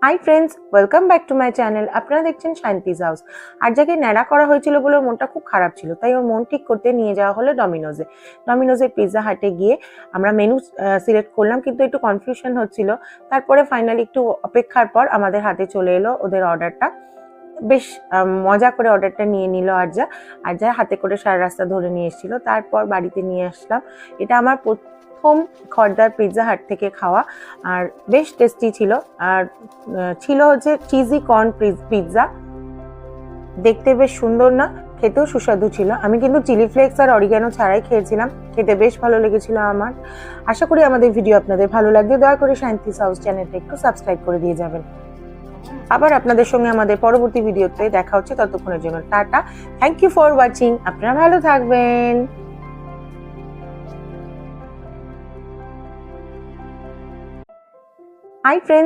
Hi friends, welcome back to my channel. আপনারা দেখছেন শান্তিজ house. আর যাকে ন্যাড়া করা হয়েছিল বলে ওর মনটা খুব খারাপ ছিল, তাই ওর মন ঠিক করতে নিয়ে যাওয়া হলো ডমিনোজের পিৎজা হাটে গিয়ে আমরা মেনু সিলেক্ট করলাম, কিন্তু একটু কনফিউশন হচ্ছিল। তারপরে ফাইনালি একটু অপেক্ষার পর আমাদের হাতে চলে এলো ওদের অর্ডারটা। বেশ মজা করে অর্ডারটা নিয়ে নিল আর যা হাতে করে সারা রাস্তা ধরে নিয়ে এসেছিল। তারপর বাড়িতে নিয়ে আসলাম। এটা আমার প্রথম খড়দার পিৎজা হাট থেকে খাওয়া, আর বেশ টেস্টি ছিল। আর ছিল হচ্ছে চিজি কর্ন পিৎজা। দেখতে বেশ সুন্দর না, খেতেও সুস্বাদু ছিল। আমি কিন্তু চিলি ফ্লেক্স আর অরিগ্যানো ছাড়াই খেয়েছিলাম, খেতে বেশ ভালো লেগেছিল আমার। আশা করি আমাদের ভিডিও আপনাদের ভালো লাগবে। দয়া করে শান্তিজ হাউস চ্যানেলটা একটু সাবস্ক্রাইব করে দিয়ে যাবেন। আবার আপনাদের সঙ্গে আমাদের পরবর্তী ভিডিওতে দেখা হচ্ছে, ততক্ষণের জন্য tata. Thank you for watching. আপনারা ভালো থাকবেন। Hi friends.